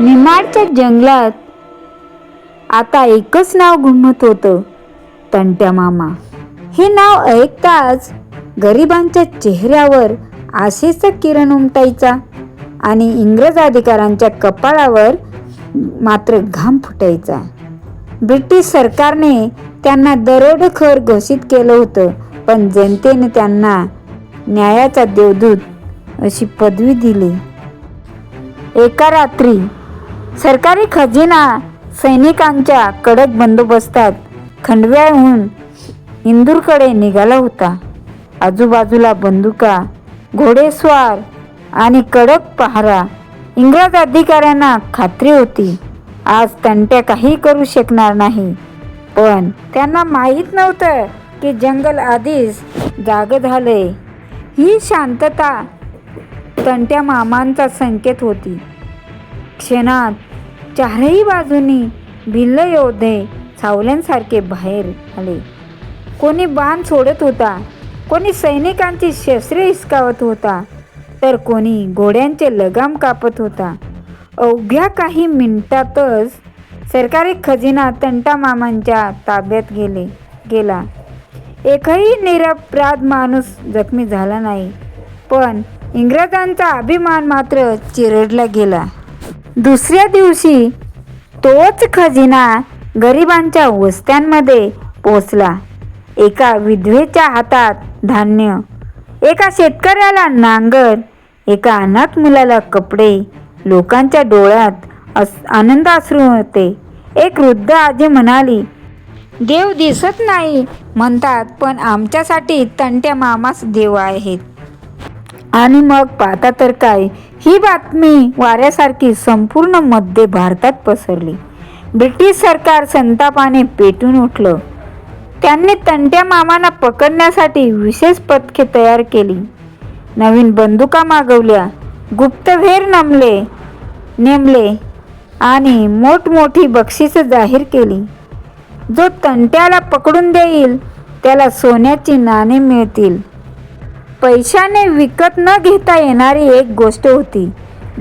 निमाडच्या जंगलात आता एकच नाव घुमत होतं, तंट्या मामा. हे नाव ऐकताच गरिबांच्या चेहऱ्यावर आशेचा किरण उमटायचा आणि इंग्रज अधिकाऱ्यांच्या कपाळावर मात्र घाम फुटायचा. ब्रिटिश सरकारने त्यांना दरोडेखोर घोषित केलं होतं, पण जनतेने त्यांना न्यायाचा देवदूत अशी पदवी दिली. एका रात्री सरकारी खजिना सैनिकांच्या कडक बंदोबस्तात खंडव्याहून इंदूरकडे निघाला होता. आजूबाजूला बंदुका, घोडेस्वार आणि कडक पहारा. इंग्रज अधिकाऱ्यांना खात्री होती, आज तंट्या काही करू शकणार नाही. पण त्यांना माहीत नव्हतं की जंगल आधीच जागं झालंय. ही शांतता तंट्या मामांचा संकेत होती. क्षणात चारही बाजूनी भिल्ल योद्धे सावल्यांसारखे बाहेर आले. कोणी बाण सोडत होता, कोणी सैनिकांची शस्त्रे हिसकावत होता, तर कोणी घोड्यांचे लगाम कापत होता. अवघ्या काही मिनिटातच सरकारी खजिना तंटा मामांच्या ताब्यात गेला. एकही निरपराध माणूस जखमी झाला नाही, पण इंग्रजांचा अभिमान मात्र चिरडला गेला. दुसऱ्या दिवशी तोच खजिना गरिबांच्या वस्त्यांमध्ये पोचला. एका विधवेच्या हातात धान्य, एका शेतकऱ्याला नांगर, एका अनाथ मुलाला कपडे. लोकांच्या डोळ्यात आनंदाश्रू होते. एक वृद्ध आजी म्हणाली, देव दिसत नाही म्हणतात, पण आमच्यासाठी तंट्या मामाच देव आहेत. आणि मग पाहता तर काय, ही बातमी वाऱ्यासारखी संपूर्ण मध्य भारतात पसरली. ब्रिटिश सरकार संतापाने पेटून उठलं. त्यांनी तंट्या मामांना पकडण्यासाठी विशेष पथके तयार केली. नवीन बंदुका मागवल्या, गुप्तहेर नेमले आणि मोठमोठी बक्षिसं जाहीर केली. जो तंट्याला पकडून देईल त्याला सोन्याची नाणी मिळतील. पैशाने विकत न घेता येणारी एक गोष्ट होती,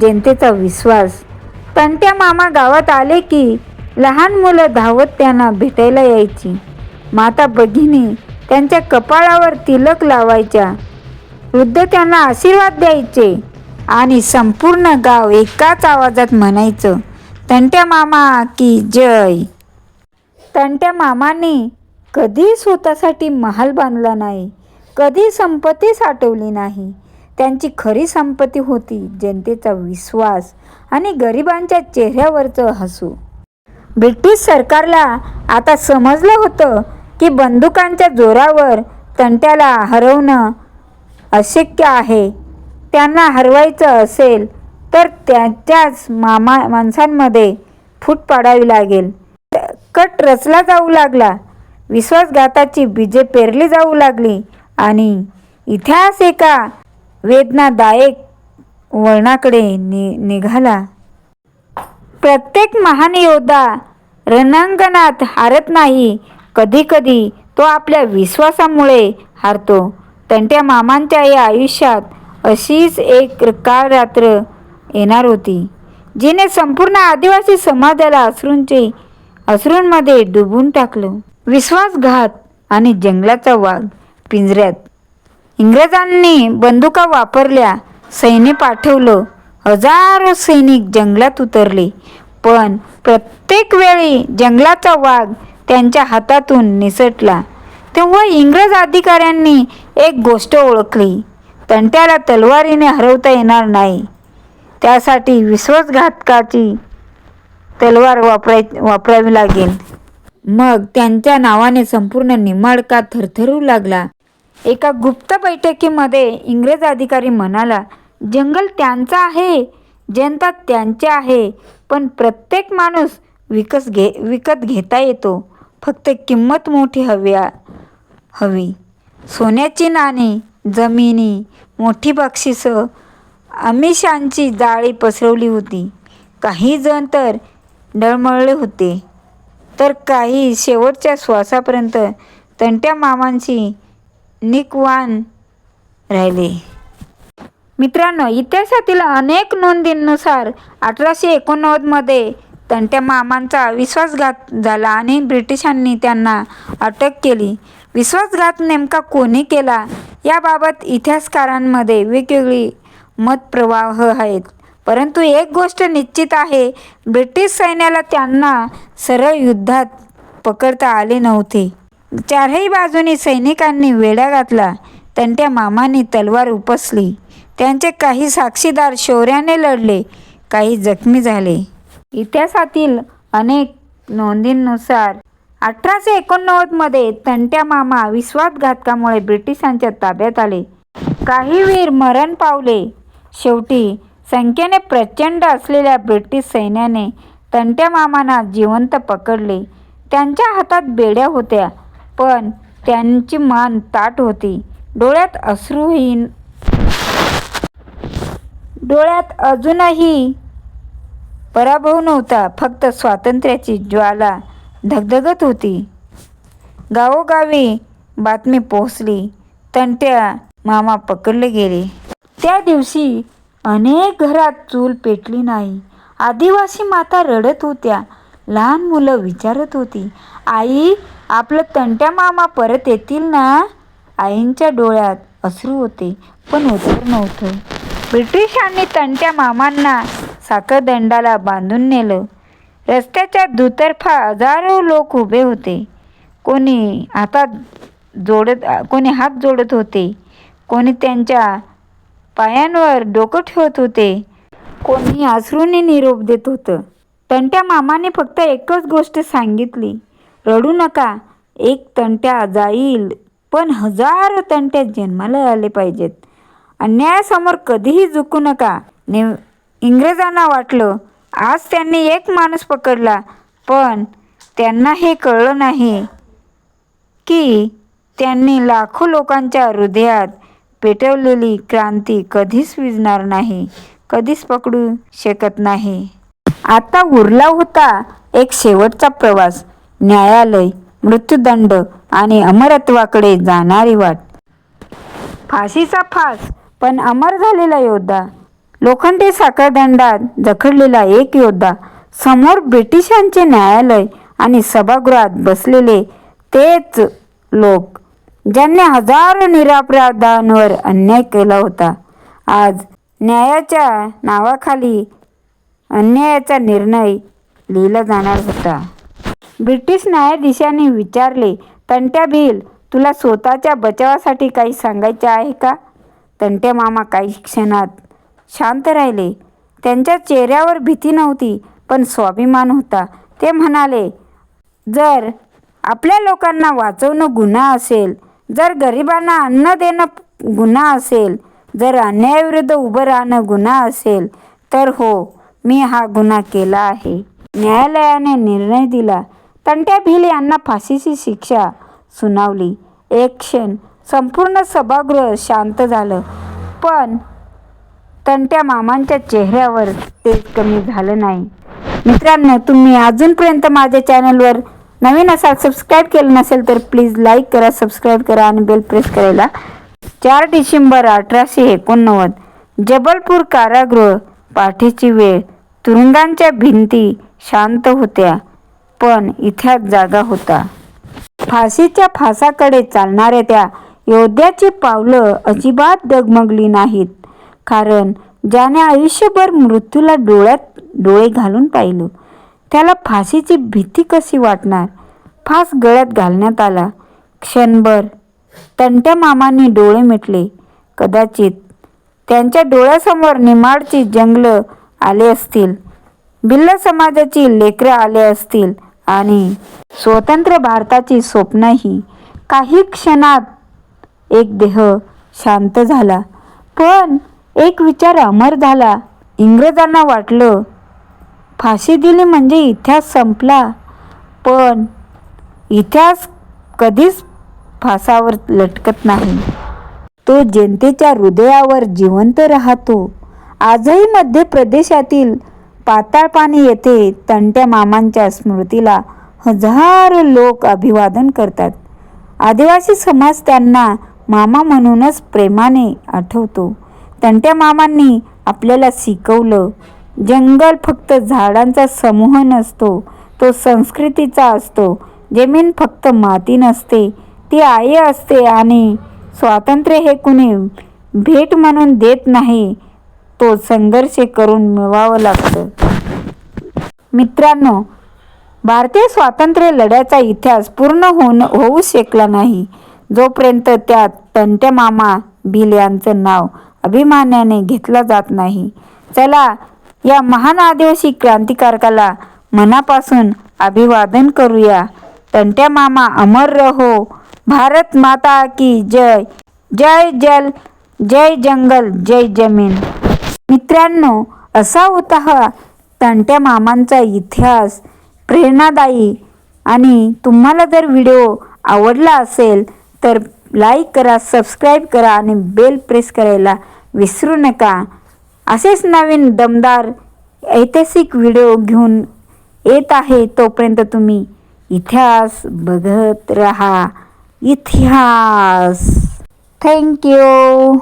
जनतेचा विश्वास. तंट्या मामा गावात आले की लहान मुलं धावत त्यांना भेटायला यायची. माता भगिनी त्यांच्या कपाळावर तिलक लावायच्या. वृद्ध त्यांना आशीर्वाद द्यायचे आणि संपूर्ण गाव एकाच आवाजात म्हणायचं, तंट्या मामा की जय. तंट्या मामांनी कधी स्वतःसाठी महाल बांधला नाही, कधी संपत्ती साठवली नाही. त्यांची खरी संपत्ती होती जनतेचा विश्वास आणि गरिबांच्या चेहऱ्यावरचं हसू. ब्रिटिश सरकारला आता समजलं होतं की बंदुकांच्या जोरावर तंट्याला हरवणं अशक्य आहे. त्यांना हरवायचं असेल तर त्यांच्याच माणसांमध्ये फूट पाडावी लागेल. कट रचला जाऊ लागला, विश्वासघाताची बीजे पेरली जाऊ लागली आणि इतिहास एका वेदनादायक वळणाकडे निघाला. प्रत्येक महान योद्धा रणांगणात हारत नाही, कधीकधी तो आपल्या विश्वासामुळे हारतो. तंट्या मामांच्या या आयुष्यात अशीच एक काळ रात्र येणार होती, जिने संपूर्ण आदिवासी समाजाला अश्रूंमध्ये डुबून टाकलं. विश्वासघात आणि जंगलाचा वाघ पिंजऱ्यात. इंग्रजांनी बंदुका वापरल्या, सैन्य पाठवलं, हजारो सैनिक जंगलात उतरले, पण प्रत्येक वेळी जंगलाचा वाघ त्यांच्या हातातून निसटला. तेव्हा इंग्रज अधिकाऱ्यांनी एक गोष्ट ओळखली, तंट्याला तलवारीने हरवता येणार नाही. त्यासाठी विश्वासघातकाची तलवार वापरावी लागेल. मग त्यांच्या नावाने संपूर्ण निमाडका थरथरू लागला. एका गुप्त बैठकीमध्ये इंग्रज अधिकारी म्हणाला, जंगल त्यांचं आहे, जनता त्यांची आहे, पण प्रत्येक माणूस विकत घेता येतो. फक्त किंमत मोठी हवी. सोन्याची नाणी, जमिनी, मोठी बक्षिसं. आमिषांची जाळी पसरवली होती. काही जण तर डळमळले होते, तर काही शेवटच्या श्वासापर्यंत तंट्या मामांशी निकवान राहिले. मित्रांनो, इतिहासातील अनेक नोंदींनुसार 1889मध्ये तंट्या मामांचा विश्वासघात झाला आणि ब्रिटिशांनी त्यांना अटक केली. विश्वासघात नेमका कोणी केला याबाबत इतिहासकारांमध्ये वेगवेगळी मतप्रवाह आहेत. परंतु एक गोष्ट निश्चित आहे, ब्रिटिश सैन्याला त्यांना सरळ युद्धात पकडता आले नव्हते. चारही बाजूनी सैनिकांनी वेढा घातला. तंट्या मामांनी तलवार उपसली. त्यांचे काही साक्षीदार शौर्याने लढले, काही जखमी झाले. इतिहासातील अनेक नोंदींनुसार 1889मध्ये तंट्या मामा विश्वासघातकामुळे ब्रिटिशांच्या ताब्यात आले. काही वीर मरण पावले. शेवटी संख्येने प्रचंड असलेल्या ब्रिटिश सैन्याने तंट्या मामांना जिवंत पकडले. त्यांच्या हातात बेड्या होत्या, पण त्यांची मान ताठ होती. डोळ्यात अजूनही पराभव नव्हता, फक्त स्वातंत्र्याची ज्वाला धगधगत होती. गावोगावी बातमी पोहोचली, तंट्या मामा पकडले गेले. त्या दिवशी अनेक घरात चूल पेटली नाही. आदिवासी माता रडत होत्या. लहान मुलं विचारत होती, आई, आपलं तंट्या मामा परत येतील ना? आईंच्या डोळ्यात अश्रू होते, पण उत्तर नव्हतं. ब्रिटिशांनी तंट्या मामांना साखळदंडाला बांधून नेलं. रस्त्याच्या दुतर्फा हजारो लोक उभे होते. कोणी हात जोडत होते, कोणी त्यांच्या पायांवर डोकं ठेवत होते, कोणी अश्रूंनी निरोप देत होतं. तंट्या मामांनी फक्त एकच गोष्ट सांगितली, रडू नका, एक तंट्या जाईल, पण हजारो तंट्या जन्माला आले पाहिजेत. अन्यायासमोर कधीही झुकू नका. इंग्रजांना वाटलं आज त्यांनी एक माणूस पकडला, पण त्यांना हे कळलं नाही की त्यांनी लाखो लोकांच्या हृदयात पेटवलेली क्रांती कधीच विझणार नाही, कधीच पकडू शकत नाही. आता उरला होता एक शेवटचा प्रवास, न्यायालय, मृत्यूदंड आणि अमरत्वाकडे जाणारी वाट. फाशीचा फास, पण अमर झालेला योद्धा. लोखंडी साखळदंडात जखडलेला एक योद्धा. समोर ब्रिटिशांचे न्यायालय आणि सभागृहात बसलेले तेच लोक ज्यांनी हजारो निरपराधांवर अन्याय केला होता. आज न्यायाच्या नावाखाली अन्यायाचा निर्णय लिहिला जाणार होता. ब्रिटिश न्यायाधीशांनी विचारले, तंट्या भिल, तुला स्वतःच्या बचावासाठी काही सांगायचे आहे का? तंट्या मामा काही क्षणात शांत राहिले. त्यांच्या चेहऱ्यावर भीती नव्हती, पण स्वाभिमान होता. ते म्हणाले, जर आपल्या लोकांना वाचवणं गुन्हा असेल, जर गरिबांना अन्न देणं गुन्हा असेल, जर अन्यायाविरुद्ध उभं राहणं गुन्हा असेल, तर हो, मी हा गुन्हा केला आहे. न्यायालयाने निर्णय दिला. तंट्या भिल यांना फाशीची शिक्षा सुनावली. एक क्षण संपूर्ण सभागृह शांत झालं, पण तंट्या मामांच्या चेहऱ्यावर तेज कमी झालं नाही. मित्रांनो, तुम्ही अजूनपर्यंत माझ्या चॅनलवर नवीन असाल, सबस्क्राईब केलं नसेल तर प्लीज लाईक करा, सबस्क्राईब करा आणि बेल प्रेस करायला. 4 डिसेंबर 1889, जबलपूर कारागृह. पहाटेची वेळ. तुरुंगांच्या भिंती शांत होत्या, पण इतिहास जागा होता. फाशीच्या फासाकडे चालणाऱ्या त्या योद्ध्याची पावलं अजिबात डगमगली नाहीत, कारण ज्याने आयुष्यभर मृत्यूला डोळ्यात डोळे घालून पाहिलं, त्याला फाशीची भीती कशी वाटणार? फास गळ्यात घालण्यात आला. क्षणभर तंट्या मामांनी डोळे मिटले. कदाचित त्यांच्या डोळ्यासमोर निमाडची जंगलं आले असतील, भिल्ल समाजाची लेकरं आले असतील आणि स्वतंत्र भारताची स्वप्नही. काही क्षणात एक देह शांत झाला, पण एक विचार अमर झाला. इंग्रजांना वाटलं फाशी दिली म्हणजे इतिहास संपला, पण इतिहास कधीच फासावर लटकत नाही. तो जनतेच्या हृदयावर जिवंत राहतो. आजही मध्य प्रदेशातील पाताळपानी येथे तंट्या मामांच्या स्मृतीला हजारो लोक अभिवादन करतात. आदिवासी समाज त्यांना मामा म्हणूनच प्रेमाने आठवतो. तंट्या मामांनी आपल्याला शिकवलं, जंगल फक्त झाडांचा समूह नसतो, तो संस्कृतीचा असतो. जमीन फक्त माती नसते, ती आई असते. आणि स्वातंत्र्य हे कुणी भेट म्हणून देत नाही, तो संघर्ष करून मिळवावं लागतं. मित्रांनो, भारतीय स्वातंत्र्य लढ्याचा इतिहास पूर्ण होऊ शकला नाही जोपर्यंत त्यात तंट्या मामा भिल यांचं नाव अभिमानाने घेतलं जात नाही. चला, या महान आदिवासी क्रांतिकारकाला मनापासून अभिवादन करूया. तंट्या मामा अमर रहो. भारत माता की जय. जय जल, जय जंगल, जय जमीन. मित्रांनो, असा होता हा तंट्या मामांचा इतिहास, प्रेरणादायी. आणि तुम्हाला जर व्हिडिओ आवडला असेल तर लाईक करा, सबस्क्राईब करा आणि बेल प्रेस करायला विसरू नका. असेच नवीन दमदार ऐतिहासिक व्हिडिओ घेऊन येत आहे. तोपर्यंत तुम्ही इतिहास बघत रहा. इतिहास. थँक्यू.